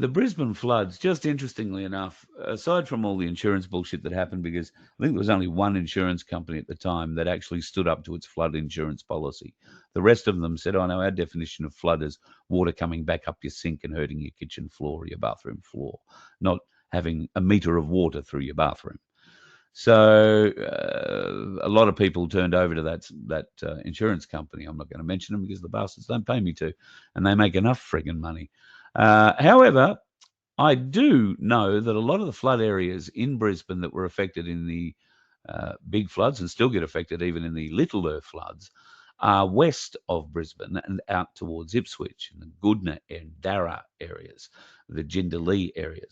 The Brisbane floods, just interestingly enough, aside from all the insurance bullshit that happened, because I think there was only one insurance company at the time that actually stood up to its flood insurance policy. The rest of them said, oh, no, our definition of flood is water coming back up your sink and hurting your kitchen floor or your bathroom floor, not having a metre of water through your bathroom. So a lot of people turned over to that insurance company. I'm not going to mention them because the bastards don't pay me to, and they make enough frigging money. However, I do know that a lot of the flood areas in Brisbane that were affected in the big floods and still get affected even in the littler floods are west of Brisbane and out towards Ipswich and the Goodna and Darra areas, the Jindalee areas.